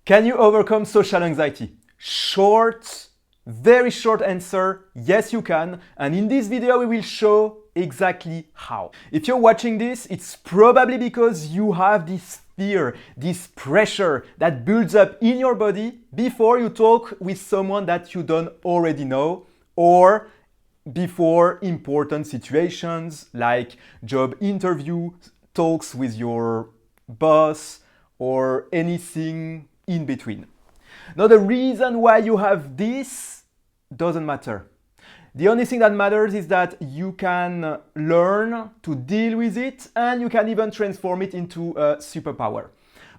Can you overcome social anxiety? Short, very short answer, yes you can. And in this video we will show exactly how. If you're watching this, it's probably because you have this fear, this pressure that builds up in your body before you talk with someone that you don't already know, or before important situations like job interview, talks with your boss, or anything in between. Now, the reason why you have this doesn't matter. The only thing that matters is that you can learn to deal with it, and you can even transform it into a superpower.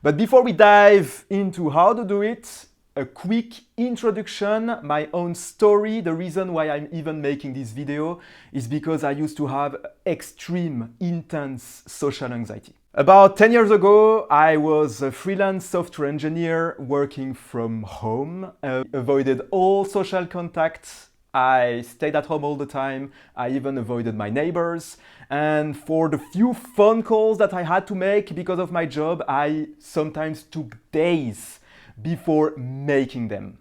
But before we dive into how to do it, a quick introduction, my own story. The reason why I'm even making this video is because I used to have extreme, intense social anxiety. About 10 years ago, I was a freelance software engineer working from home. I avoided all social contacts. I stayed at home all the time. I even avoided my neighbors. And for the few phone calls that I had to make because of my job, I sometimes took days before making them.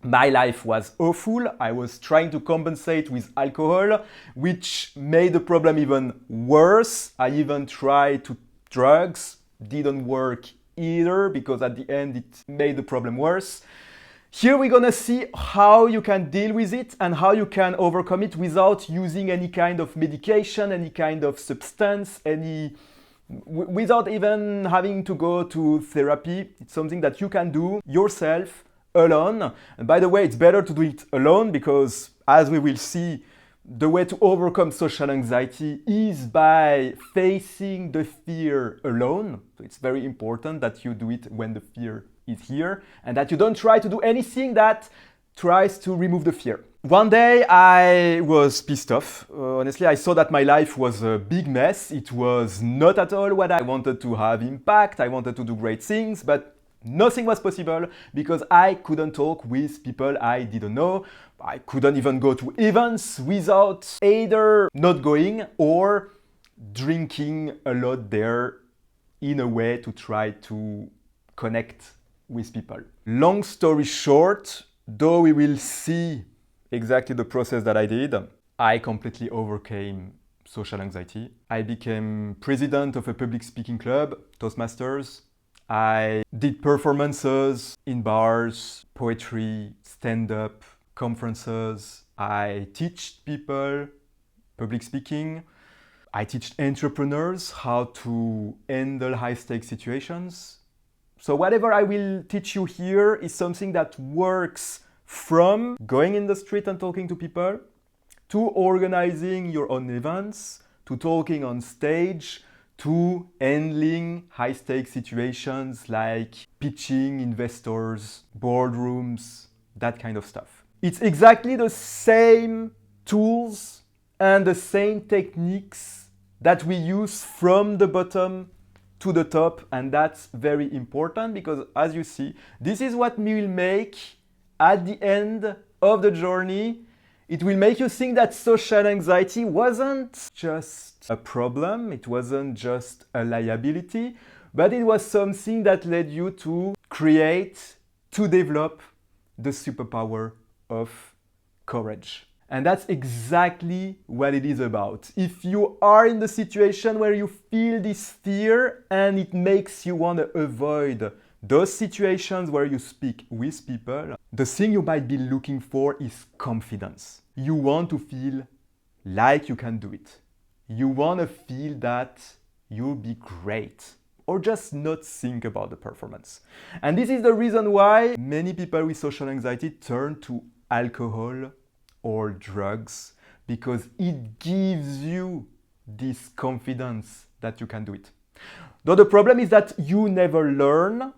My life was awful. I was trying to compensate with alcohol, which made the problem even worse. I even tried to drugs, didn't work either, because at the end it made the problem worse. Here we're gonna see how you can deal with it and how you can overcome it without using any kind of medication, any kind of substance, without even having to go to therapy. It's something that you can do yourself, alone. And by the way, it's better to do it alone because, as we will see, the way to overcome social anxiety is by facing the fear alone. So it's very important that you do it when the fear is here and that you don't try to do anything that tries to remove the fear. One day I was pissed off. Honestly, I saw that my life was a big mess. It was not at all what I wanted to have impact. I wanted to do great things, but nothing was possible because I couldn't talk with people I didn't know. I couldn't even go to events without either not going or drinking a lot there in a way to try to connect with people. Long story short, though we will see exactly the process that I did, I completely overcame social anxiety. I became president of a public speaking club, Toastmasters. I did performances in bars, poetry, stand-up, conferences. I teach people public speaking. I teach entrepreneurs how to handle high-stakes situations. So whatever I will teach you here is something that works from going in the street and talking to people, to organizing your own events, to talking on stage, to handling high-stakes situations like pitching investors, boardrooms, that kind of stuff. It's exactly the same tools and the same techniques that we use from the bottom to the top, and that's very important because, as you see, this is what will make, at the end of the journey, it will make you think that social anxiety wasn't just a problem, it wasn't just a liability, but it was something that led you to create, to develop the superpower of courage. And that's exactly what it is about. If you are in the situation where you feel this fear and it makes you want to avoid those situations where you speak with people, the thing you might be looking for is confidence. You want to feel like you can do it. You want to feel that you'll be great, or just not think about the performance. And this is the reason why many people with social anxiety turn to alcohol or drugs, because it gives you this confidence that you can do it. Though the problem is that you never learn,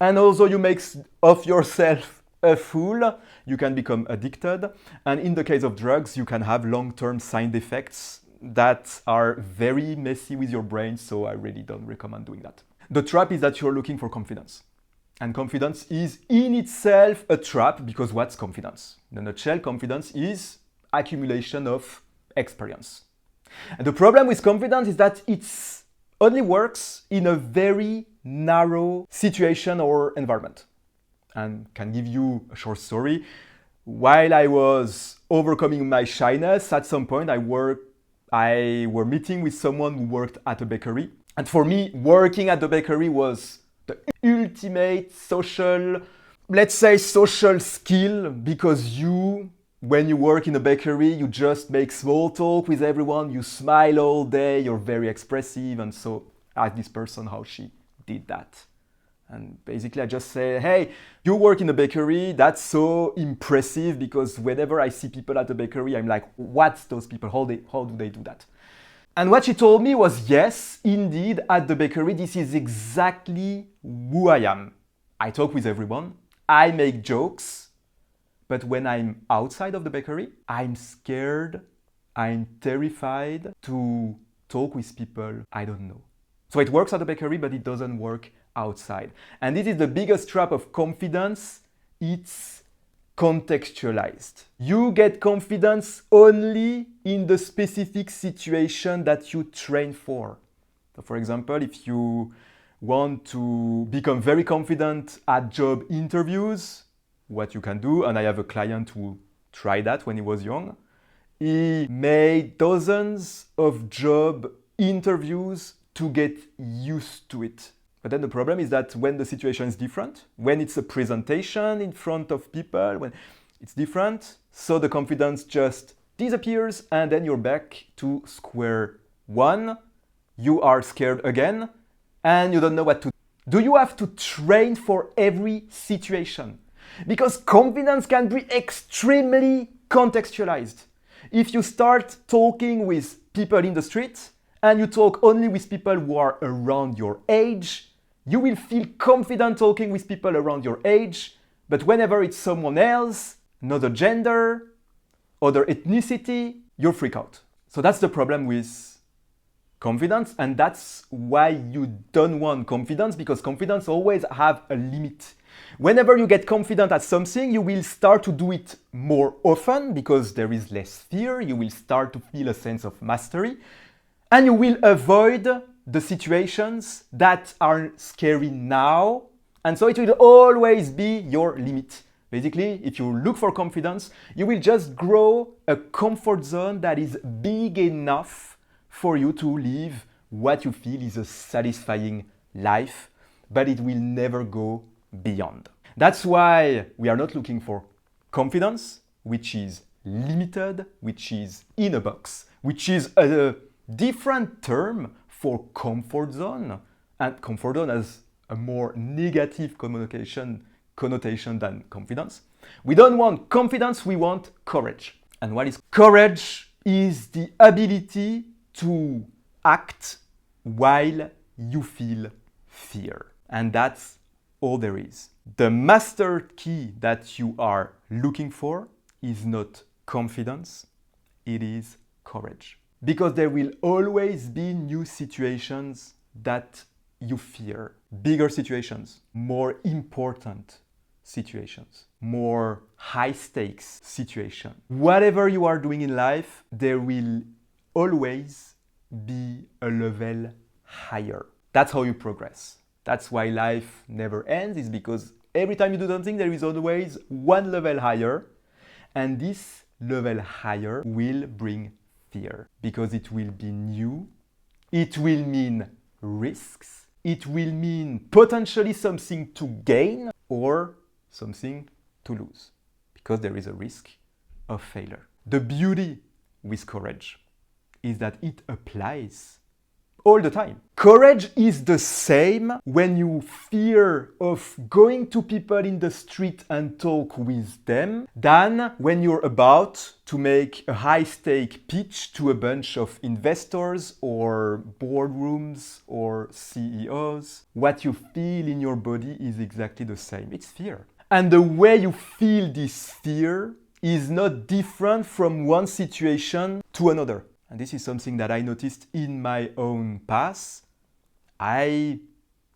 and also you make of yourself a fool, you can become addicted. And in the case of drugs, you can have long-term side effects that are very messy with your brain, so I really don't recommend doing that. The trap is that you're looking for confidence. And confidence is in itself a trap, because what's confidence? In a nutshell, confidence is accumulation of experience. And the problem with confidence is that it only works in a very narrow situation or environment. And can give you a short story. While I was overcoming my shyness, at some point I were meeting with someone who worked at a bakery. And for me, working at the bakery was the ultimate social, let's say social skill, because when you work in a bakery, you just make small talk with everyone, you smile all day, you're very expressive. And so I asked this person how she did that. And basically I just say, hey, you work in a bakery, that's so impressive, because whenever I see people at the bakery, I'm like, what's those people? How do they do that? And what she told me was, yes, indeed, at the bakery, this is exactly who I am. I talk with everyone, I make jokes, but when I'm outside of the bakery, I'm scared, I'm terrified to talk with people I don't know. So it works at the bakery, but it doesn't work outside. And this is the biggest trap of confidence. It's contextualized. You get confidence only in the specific situation that you train for. So for example, if you want to become very confident at job interviews, what you can do, and I have a client who tried that when he was young, he made dozens of job interviews to get used to it. But then the problem is that when the situation is different, when it's a presentation in front of people, when it's different, so the confidence just disappears and then you're back to square one. You are scared again and you don't know what to do. Do you have to train for every situation? Because confidence can be extremely contextualized. If you start talking with people in the street and you talk only with people who are around your age, you will feel confident talking with people around your age, but whenever it's someone else, another gender, other ethnicity, you'll freak out. So that's the problem with confidence, and that's why you don't want confidence, because confidence always have a limit. Whenever you get confident at something, you will start to do it more often because there is less fear, you will start to feel a sense of mastery, and you will avoid the situations that are scary now, and so it will always be your limit. Basically, if you look for confidence, you will just grow a comfort zone that is big enough for you to live what you feel is a satisfying life, but it will never go beyond. That's why we are not looking for confidence, which is limited, which is in a box, which is a different term for comfort zone, and comfort zone has a more negative connotation than confidence. We don't want confidence, we want courage. And what is courage? Is the ability to act while you feel fear. And that's all there is. The master key that you are looking for is not confidence, it is courage. Because there will always be new situations that you fear. Bigger situations, more important situations, more high stakes situations. Whatever you are doing in life, there will always be a level higher. That's how you progress. That's why life never ends, is because every time you do something, there is always one level higher. And this level higher will bring fear, because it will be new, it will mean risks, it will mean potentially something to gain or something to lose, because there is a risk of failure. The beauty with courage is that it applies all the time. Courage is the same when you fear of going to people in the street and talk with them than when you're about to make a high-stake pitch to a bunch of investors or boardrooms or CEOs. What you feel in your body is exactly the same. It's fear. And the way you feel this fear is not different from one situation to another. And this is something that I noticed in my own past. I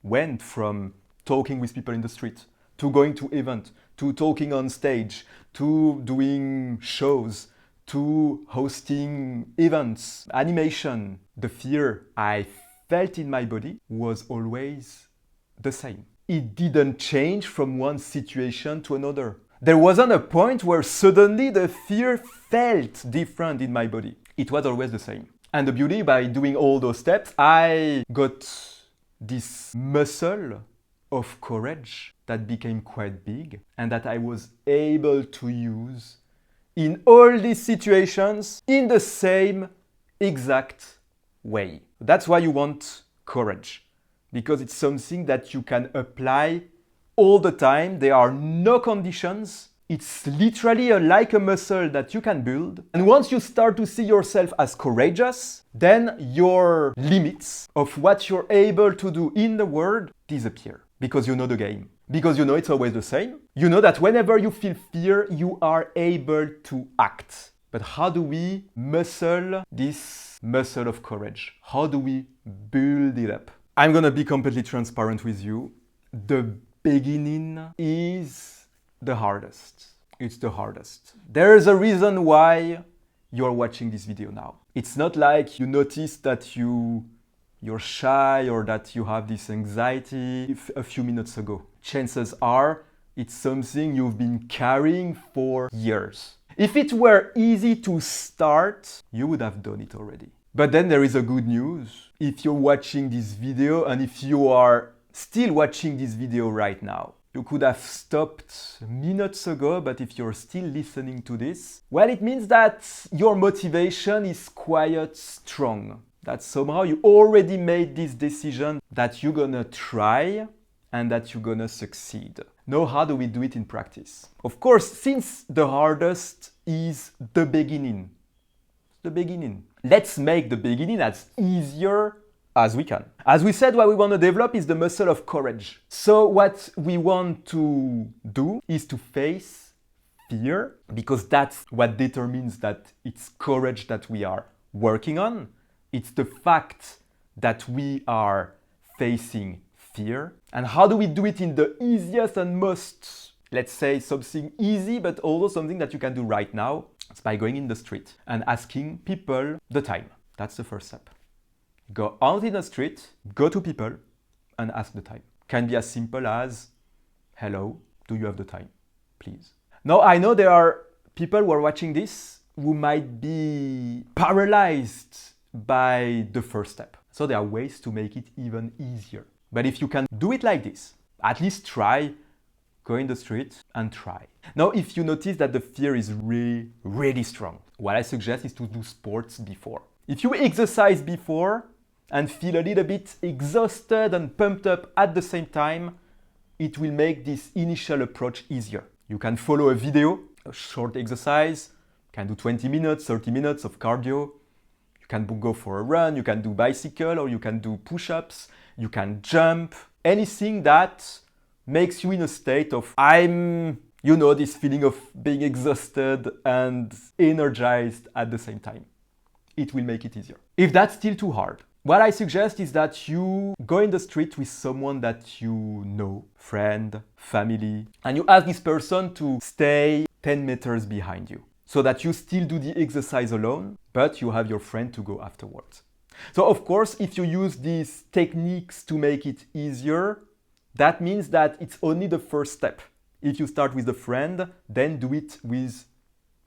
went from talking with people in the street, to going to events, to talking on stage, to doing shows, to hosting events, animation. The fear I felt in my body was always the same. it didn't change from one situation to another. There wasn't a point where suddenly the fear felt different in my body. It was always the same. And the beauty, by doing all those steps, I got this muscle of courage that became quite big and that I was able to use in all these situations in the same exact way. That's why you want courage, because it's something that you can apply all the time. There are no conditions. It's literally like a muscle that you can build. And once you start to see yourself as courageous, then your limits of what you're able to do in the world disappear. Because you know the game. Because you know it's always the same. You know that whenever you feel fear, you are able to act. But how do we muscle this muscle of courage? How do we build it up? I'm gonna be completely transparent with you. The beginning is the hardest. It's the hardest. There is a reason why you're watching this video now. It's not like you notice that you're shy or that you have this anxiety a few minutes ago. Chances are it's something you've been carrying for years. If it were easy to start, you would have done it already. But then there is a good news. If you're watching this video and if you are still watching this video right now, you could have stopped minutes ago, but if you're still listening to this, well, it means that your motivation is quite strong. That somehow you already made this decision that you're gonna try and that you're gonna succeed. Now, how do we do it in practice? Of course, since the hardest is the beginning. Let's make the beginning as easier as we can. As we said, what we want to develop is the muscle of courage. So what we want to do is to face fear, because that's what determines that it's courage that we are working on. It's the fact that we are facing fear. And how do we do it in the easiest and most, let's say, something easy, but also something that you can do right now? It's by going in the street and asking people the time. That's the first step. Go out in the street, go to people and ask the time. Can be as simple as, hello, do you have the time, please? Now, I know there are people who are watching this who might be paralyzed by the first step. So there are ways to make it even easier. But if you can do it like this, at least try, go in the street and try. Now, if you notice that the fear is really, really strong, what I suggest is to do sports before. If you exercise before and feel a little bit exhausted and pumped up at the same time, it will make this initial approach easier. You can follow a video, a short exercise, you can do 20 minutes, 30 minutes of cardio. You can go for a run, you can do bicycle, or you can do push-ups, you can jump, anything that makes you in a state of, this feeling of being exhausted and energized at the same time. It will make it easier. If that's still too hard, what I suggest is that you go in the street with someone that you know, friend, family, and you ask this person to stay 10 meters behind you so that you still do the exercise alone, but you have your friend to go afterwards. So of course, if you use these techniques to make it easier, that means that it's only the first step. If you start with a friend, then do it with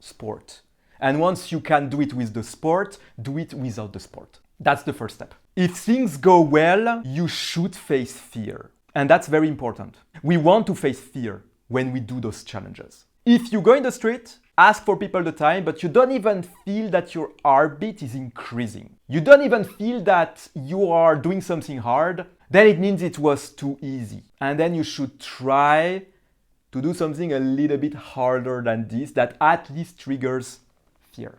sport. And once you can do it with the sport, do it without the sport. That's the first step. If things go well, you should face fear. And that's very important. We want to face fear when we do those challenges. If you go in the street, ask for people the time, but you don't even feel that your heartbeat is increasing. You don't even feel that you are doing something hard, then it means it was too easy. And then you should try to do something a little bit harder than this, that at least triggers fear.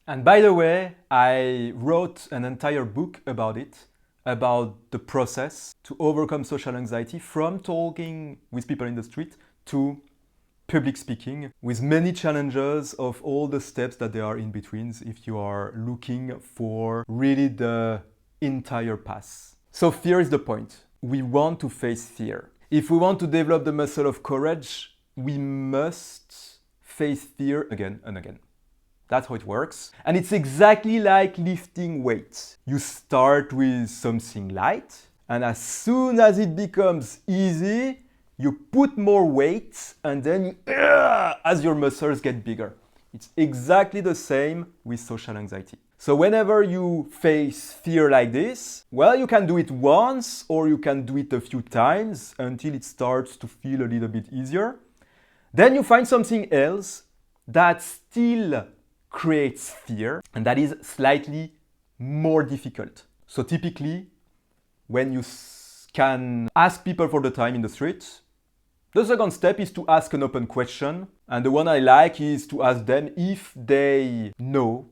And by the way, I wrote an entire book about it, about the process to overcome social anxiety, from talking with people in the street to public speaking, with many challenges of all the steps that there are in between if you are looking for really the entire path. So fear is the point. We want to face fear. If we want to develop the muscle of courage, we must face fear again and again. That's how it works. And it's exactly like lifting weights. You start with something light, And as soon as it becomes easy, you put more weight and then as your muscles get bigger. It's exactly the same with social anxiety. So whenever you face fear like this, well, you can do it once or you can do it a few times until it starts to feel a little bit easier. Then you find something else that still creates fear and that is slightly more difficult. So typically, when you can ask people for the time in the street, the second step is to ask an open question. And the one I like is to ask them if they know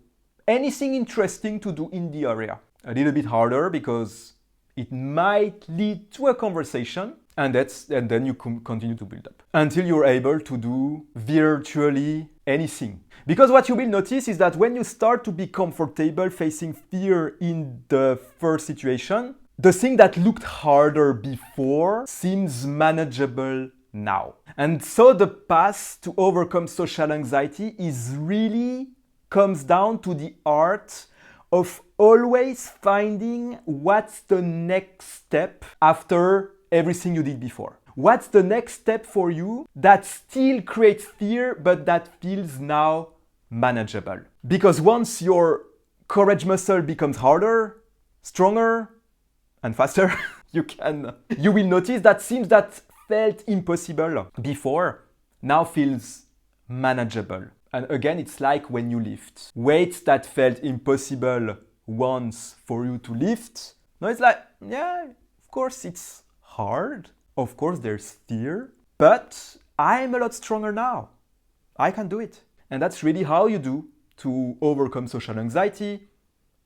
anything interesting to do in the area. A little bit harder because it might lead to a conversation and then you continue to build up until you're able to do virtually anything. Because what you will notice is that when you start to be comfortable facing fear in the first situation, the thing that looked harder before seems manageable now. And so the path to overcome social anxiety is really comes down to the art of always finding what's the next step after everything you did before. What's the next step for you that still creates fear but that feels now manageable? Because once your courage muscle becomes harder, stronger, and faster, you will notice that things that felt impossible before now feels manageable. And again, it's like when you lift. Weights that felt impossible once for you to lift, now it's like, yeah, of course it's hard. Of course there's fear, but I'm a lot stronger now. I can do it. And that's really how you do to overcome social anxiety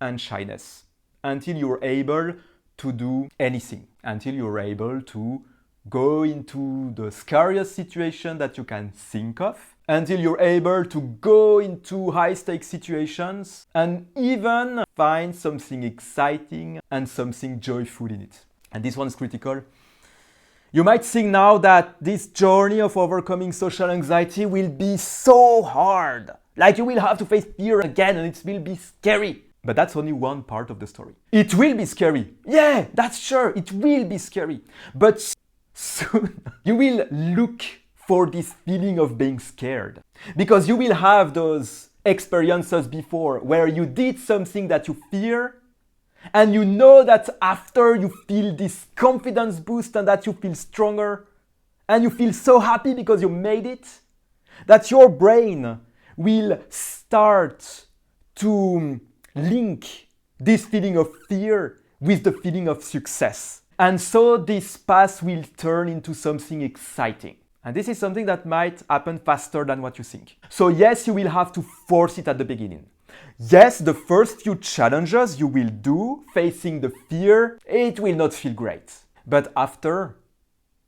and shyness until you're able to do anything, until you're able to go into the scariest situation that you can think of, until you're able to go into high-stakes situations and even find something exciting and something joyful in it. And this one's critical. You might think now that this journey of overcoming social anxiety will be so hard. Like you will have to face fear again and it will be scary. But that's only one part of the story. It will be scary. Yeah, that's sure. It will be scary. But soon you will look for this feeling of being scared. Because you will have those experiences before where you did something that you fear and you know that after you feel this confidence boost and that you feel stronger and you feel so happy because you made it, that your brain will start to link this feeling of fear with the feeling of success. And so this path will turn into something exciting. And this is something that might happen faster than what you think. So yes, you will have to force it at the beginning. Yes, the first few challenges you will do facing the fear, it will not feel great. But after,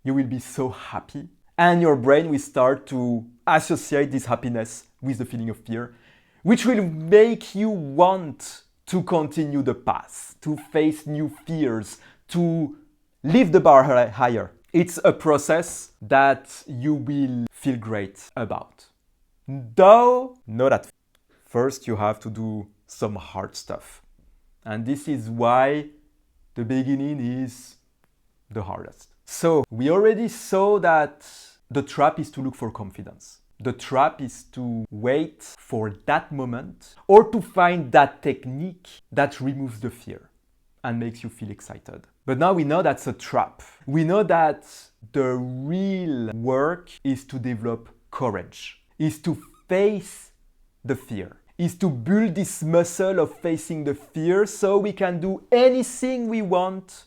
you will be so happy and your brain will start to associate this happiness with the feeling of fear, which will make you want to continue the path, to face new fears, to lift the bar higher. It's a process that you will feel great about. Though, know that first you have to do some hard stuff. And this is why the beginning is the hardest. So we already saw that the trap is to look for confidence. The trap is to wait for that moment or to find that technique that removes the fear and makes you feel excited. But now we know that's a trap. We know that the real work is to develop courage, is to face the fear, is to build this muscle of facing the fear so we can do anything we want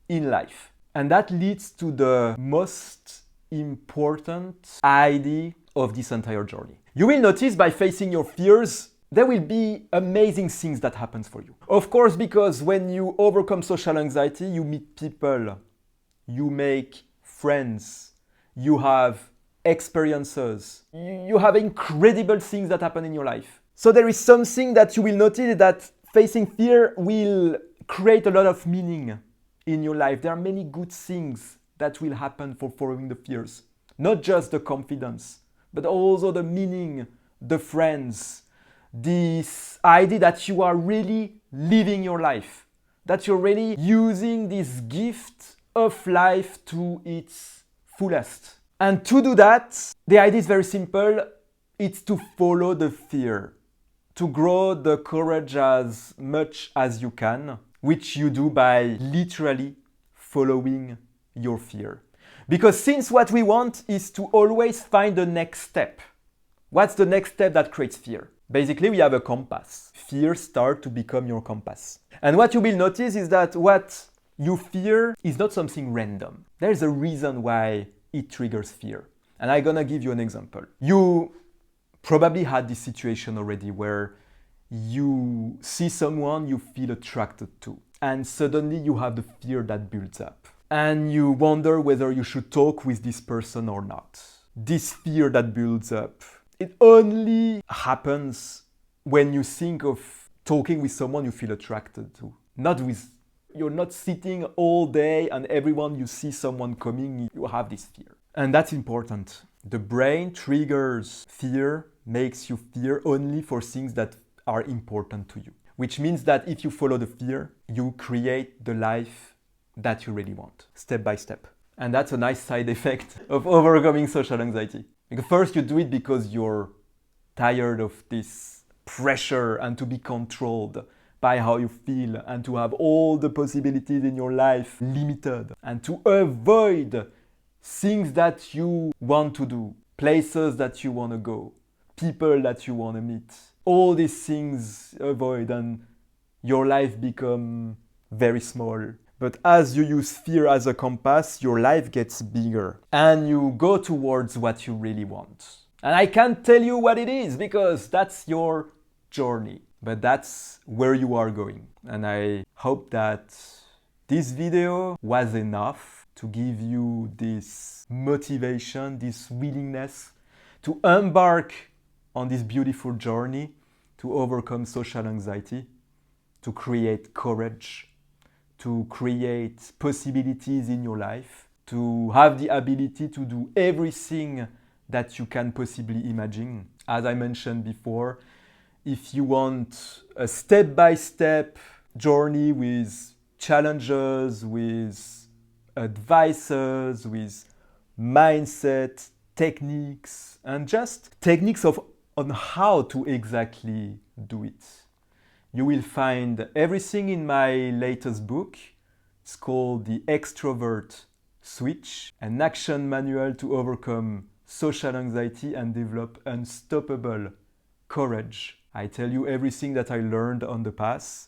in life. And that leads to the most important idea of this entire journey. You will notice by facing your fears, there will be amazing things that happens for you. Of course, because when you overcome social anxiety, you meet people, you make friends, you have experiences, you have incredible things that happen in your life. So there is something that you will notice that facing fear will create a lot of meaning in your life. There are many good things that will happen for following the fears. Not just the confidence, but also the meaning, the friends, this idea that you are really living your life, that you're really using this gift of life to its fullest. And to do that, the idea is very simple. It's to follow the fear, to grow the courage as much as you can, which you do by literally following your fear. Because since what we want is to always find the next step. What's the next step that creates fear? Basically, we have a compass. Fear starts to become your compass. And what you will notice is that what you fear is not something random. There's a reason why it triggers fear. And I'm gonna give you an example. You probably had this situation already where you see someone you feel attracted to, and suddenly you have the fear that builds up. And you wonder whether you should talk with this person or not. This fear that builds up, it only happens when you think of talking with someone you feel attracted to. You're not sitting all day and everyone you see someone coming, you have this fear. And that's important. The brain triggers fear, makes you fear only for things that are important to you. Which means that if you follow the fear, you create the life that you really want, step by step. And that's a nice side effect of overcoming social anxiety. Because first you do it because you're tired of this pressure and to be controlled by how you feel and to have all the possibilities in your life limited and to avoid things that you want to do, places that you want to go, people that you want to meet. All these things avoid and your life become very small. But as you use fear as a compass, your life gets bigger and you go towards what you really want. And I can't tell you what it is because that's your journey, but that's where you are going. And I hope that this video was enough to give you this motivation, this willingness to embark on this beautiful journey to overcome social anxiety, to create courage, to create possibilities in your life, to have the ability to do everything that you can possibly imagine. As I mentioned before, if you want a step-by-step journey with challenges, with advices, with mindset, techniques, and just techniques on how to exactly do it, you will find everything in my latest book. It's called The Extrovert Switch, an action manual to overcome social anxiety and develop unstoppable courage. I tell you everything that I learned on the path,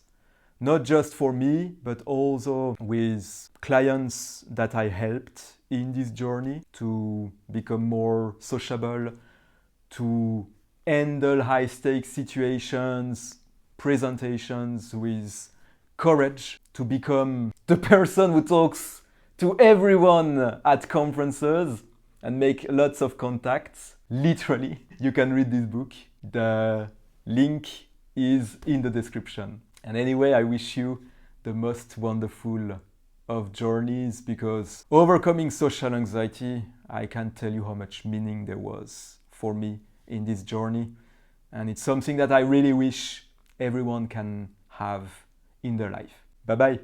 not just for me, but also with clients that I helped in this journey to become more sociable, to handle high-stakes situations, presentations with courage, to become the person who talks to everyone at conferences and make lots of contacts. Literally, you can read this book. The link is in the description. And anyway, I wish you the most wonderful of journeys because overcoming social anxiety, I can't tell you how much meaning there was for me in this journey. And it's something that I really wish everyone can have in their life. Bye-bye.